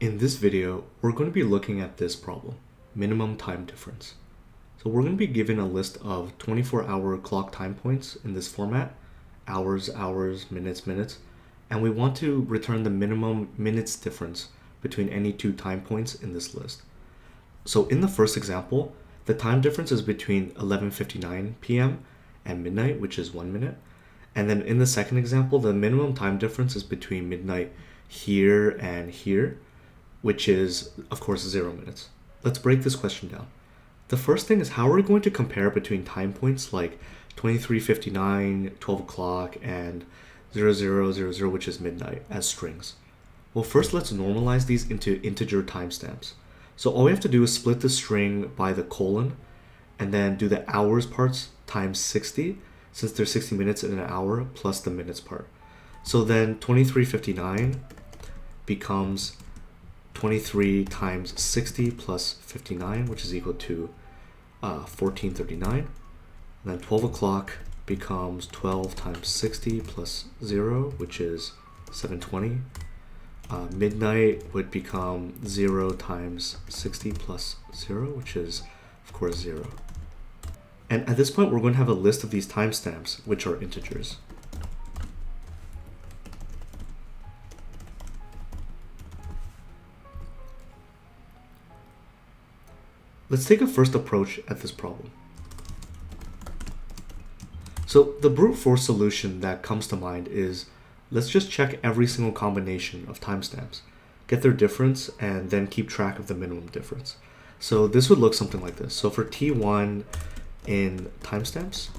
In this video, we're going to be looking at this problem, minimum time difference. So we're going to be given a list of 24-hour clock time points in this format, hours, hours, minutes, minutes, and we want to return the minimum minutes difference between any two time points in this list. So in the first example, the time difference is between 11:59 p.m. and midnight, which is 1 minute. And then in the second example, the minimum time difference is between midnight here and here, which is, of course, 0 minutes. Let's break this question down. The first thing is, how are we going to compare between time points like 23:59, 12 o'clock, and 00:00, which is midnight, as strings? Well, first let's normalize these into integer timestamps. So all we have to do is split the string by the colon, and then do the hours parts times 60, since there's 60 minutes in an hour, plus the minutes part. So then 23:59 becomes 23 times 60 plus 59, which is equal to 1439. And then 12 o'clock becomes 12 times 60 plus 0, which is 720. Midnight would become 0 times 60 plus 0, which is, of course, 0. And at this point, we're going to have a list of these timestamps, which are integers. Let's take a first approach at this problem. So the brute force solution that comes to mind is, let's just check every single combination of timestamps, get their difference, and then keep track of the minimum difference. So this would look something like this. So for T1 in timestamps,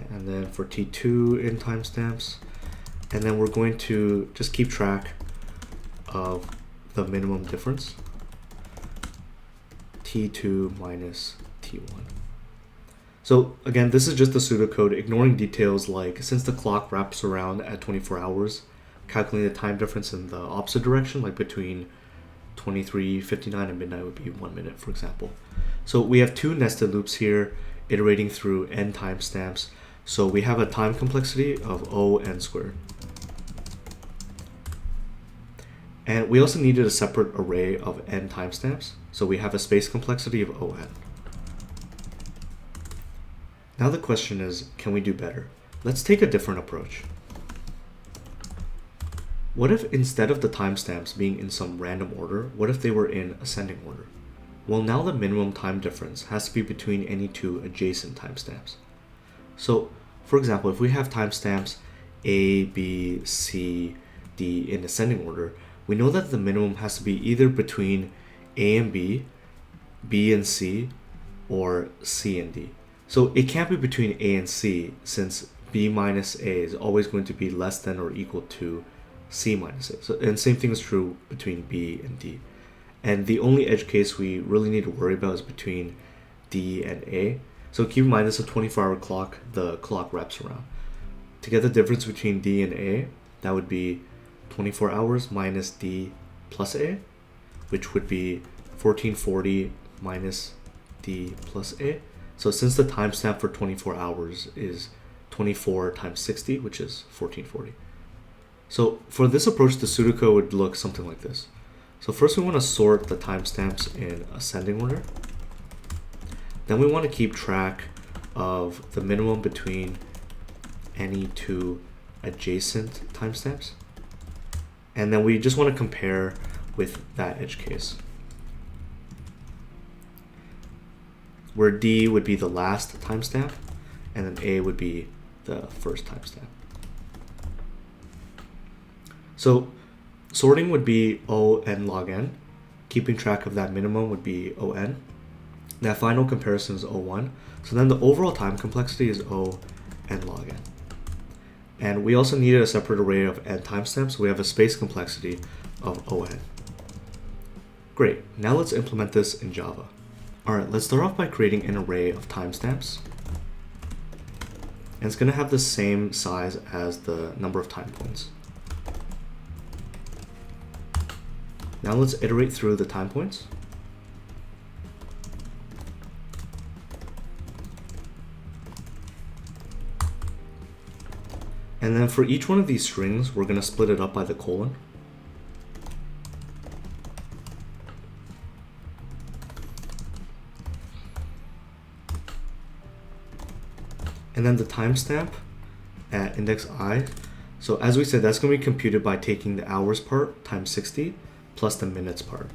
and then for T2 in timestamps, and then we're going to just keep track of the minimum difference, T2 minus T1. So again, this is just the pseudocode, ignoring details like, since the clock wraps around at 24 hours, calculating the time difference in the opposite direction, like between 23:59 and midnight would be 1 minute, for example. So we have two nested loops here, iterating through n timestamps. So we have a time complexity of O n squared. And we also needed a separate array of n timestamps. So we have a space complexity of O n. Now the question is, can we do better? Let's take a different approach. What if instead of the timestamps being in some random order, what if they were in ascending order? Well, now the minimum time difference has to be between any two adjacent timestamps. So, for example, if we have timestamps A, B, C, D in ascending order, we know that the minimum has to be either between A and B, B and C, or C and D. So it can't be between A and C, since B minus A is always going to be less than or equal to C minus A. So, and same thing is true between B and D. And the only edge case we really need to worry about is between D and A. So keep in mind, this is a 24-hour clock, the clock wraps around. To get the difference between D and A, that would be 24 hours minus D plus A, which would be 1440 minus D plus A. So since the timestamp for 24 hours is 24 times 60, which is 1440. So for this approach, the pseudocode would look something like this. So first we want to sort the timestamps in ascending order. Then we want to keep track of the minimum between any two adjacent timestamps. And then we just want to compare with that edge case, where D would be the last timestamp, and then A would be the first timestamp. So sorting would be O n log n. Keeping track of that minimum would be O n. That final comparison is O1. So then the overall time complexity is O n log n. And we also needed a separate array of n timestamps, so we have a space complexity of O n. Great, now let's implement this in Java. Alright, let's start off by creating an array of timestamps. And it's going to have the same size as the number of time points. Now let's iterate through the time points. And then for each one of these strings, we're going to split it up by the colon. And then the timestamp at index I. So as we said, that's going to be computed by taking the hours part times 60 plus the minutes part.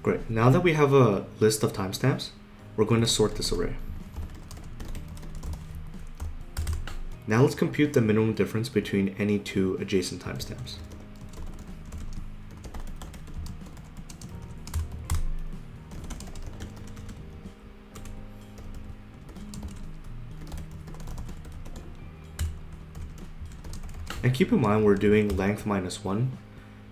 Great. Now that we have a list of timestamps, we're going to sort this array. Now let's compute the minimum difference between any two adjacent timestamps. And keep in mind we're doing length minus 1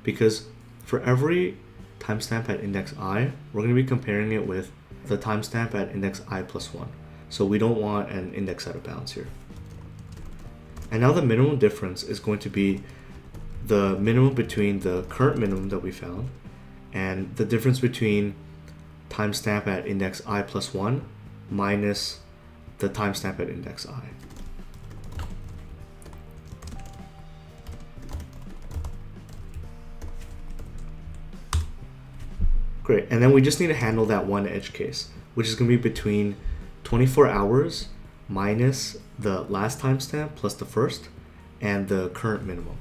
because for every timestamp at index I, we're going to be comparing it with the timestamp at index I plus 1. So we don't want an index out of bounds here. And now the minimum difference is going to be the minimum between the current minimum that we found and the difference between timestamp at index I plus 1 minus the timestamp at index I. Great, and then we just need to handle that one edge case, which is going to be between 24 hours minus the last timestamp plus the first and the current minimum.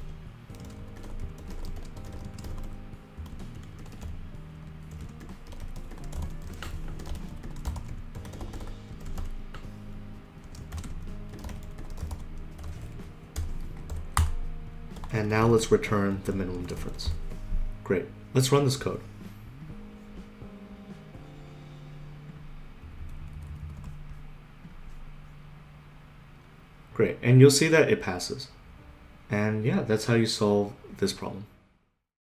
And now let's return the minimum difference. Great, let's run this code. Great, and you'll see that it passes. And yeah, that's how you solve this problem.